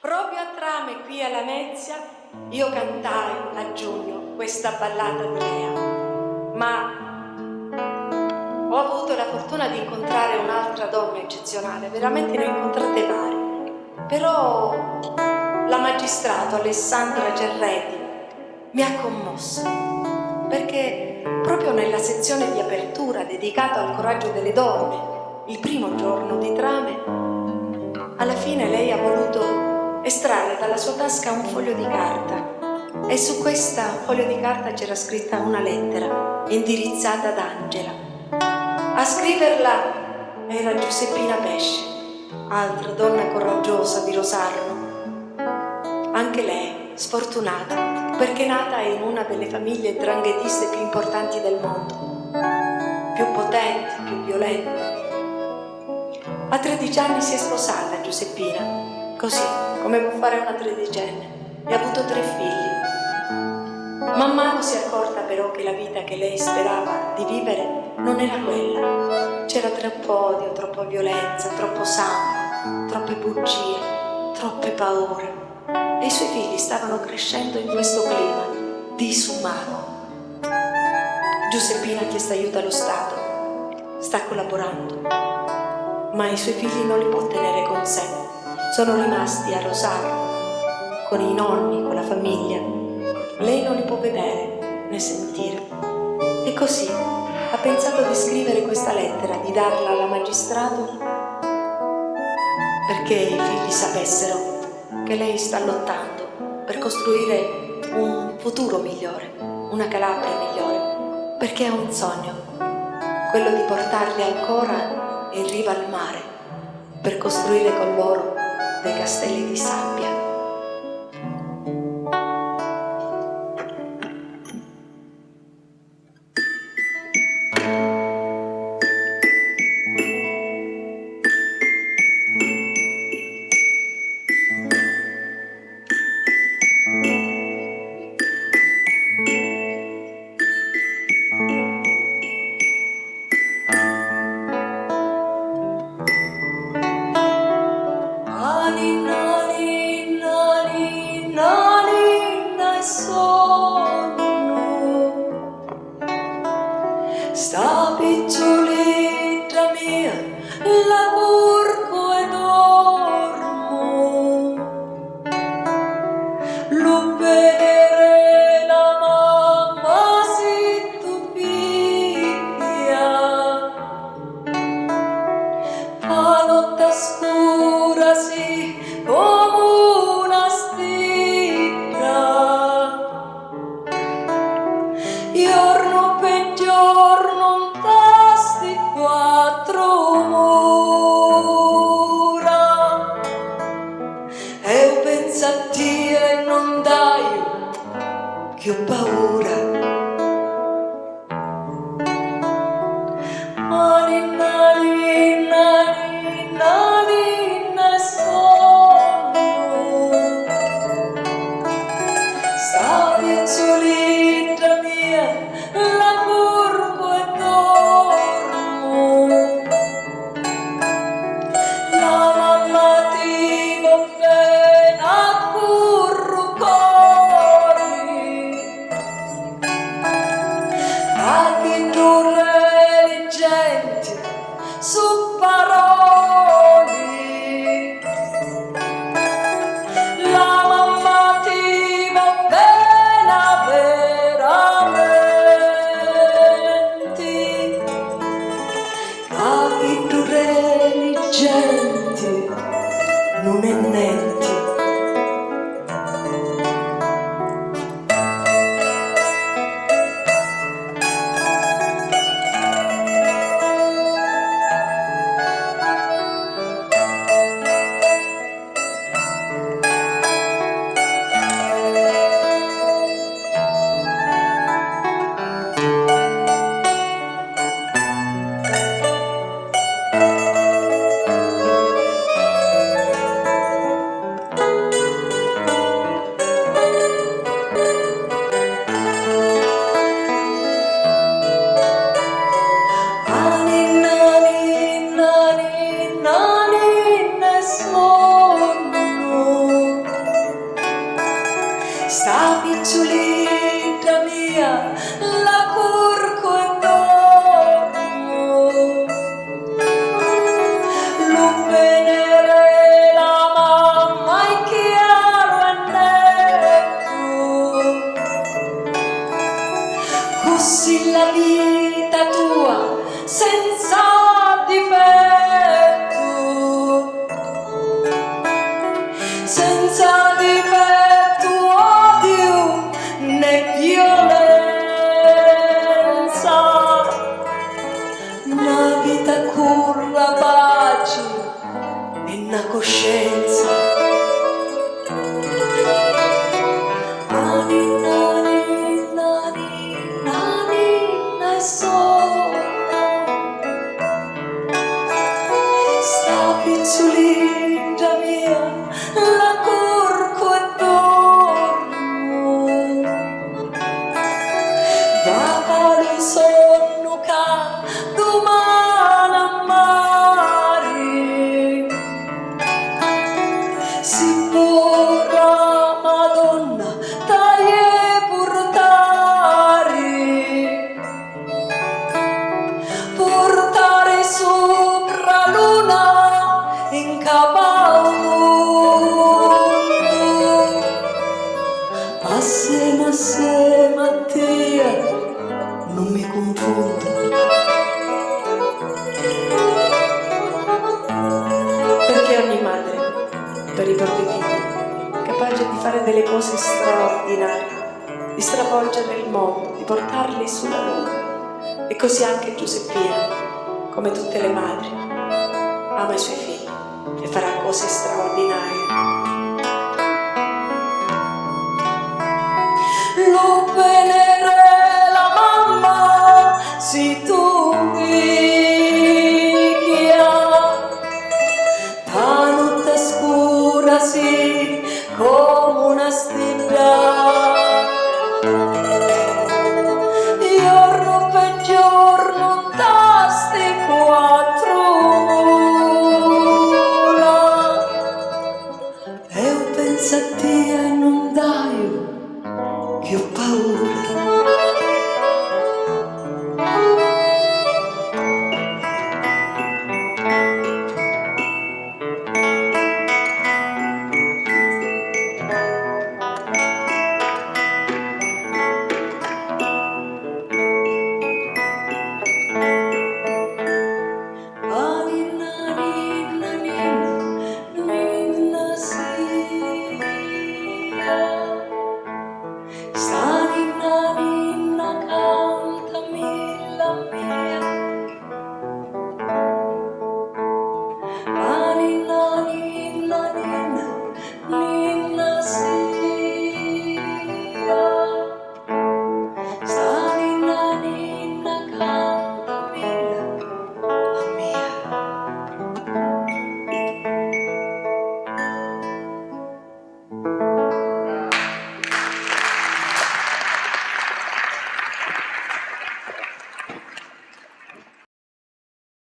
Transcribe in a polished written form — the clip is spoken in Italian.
Proprio a Trame, qui a Lamezia, io cantai a giugno questa ballata di Lea, ma ho avuto la fortuna di incontrare un'altra donna eccezionale, veramente ne ho incontrate varie, però la magistrato Alessandra Gerreti mi ha commosso, perché proprio nella sezione di apertura dedicata al coraggio delle donne, il primo giorno di Trame, alla fine lei ha voluto estrarre dalla sua tasca un foglio di carta e su questa foglio di carta c'era scritta una lettera indirizzata ad Angela. A scriverla era Giuseppina Pesce, altra donna coraggiosa di Rosarno, anche lei sfortunata perché nata in una delle famiglie 'ndranghetiste più importanti del mondo, più potenti, più violenti. A 13 anni si è sposata Giuseppina, così come può fare una tredicenne, e ha avuto 3 figli. Man mano si è accorta però che la vita che lei sperava di vivere non era quella. C'era troppo odio, troppa violenza, troppo sangue, troppe bugie, troppe paure. E i suoi figli stavano crescendo in questo clima disumano. Giuseppina ha chiesto aiuto allo Stato, sta collaborando, ma i suoi figli non li può tenere con sé. Sono rimasti a Rosarno, con i nonni, con la famiglia. Lei non li può vedere né sentire. E così ha pensato di scrivere questa lettera, di darla alla magistrato, perché i figli sapessero che lei sta lottando per costruire un futuro migliore, una Calabria migliore, perché ha un sogno, quello di portarli ancora in riva al mare, per costruire con loro dei castelli di sabbia. Sta piccioletta mia, lavoro e dormo, lo vedere la mamma si tu piglia, fa notte scura sì come una stilla, giorno per giorno quattro mura e io penso a Dio e non dai che ho paura. Sta piazzoletta mia, la curvo e dormo, la mamma ti va bene a currucori, a chi tu religenti su paroli, la mamma ti va bene veramente, a chi tu religenti non è niente. vita curra, pace e una coscienza. Nani, nani, nani, nani, na sola. Sta pizzolinga mia, la corco attorno. Va lo sonno ca domani a mare. Si vorrà Madonna taglie portare sopra luna in capo al mondo. Assieme a te non mi confondo. Perché ogni madre, per i propri figli, capace di fare delle cose straordinarie, di stravolgere il mondo, di portarli sulla luna. E così anche Giuseppina, come tutte le madri, ama i suoi figli e farà cose straordinarie.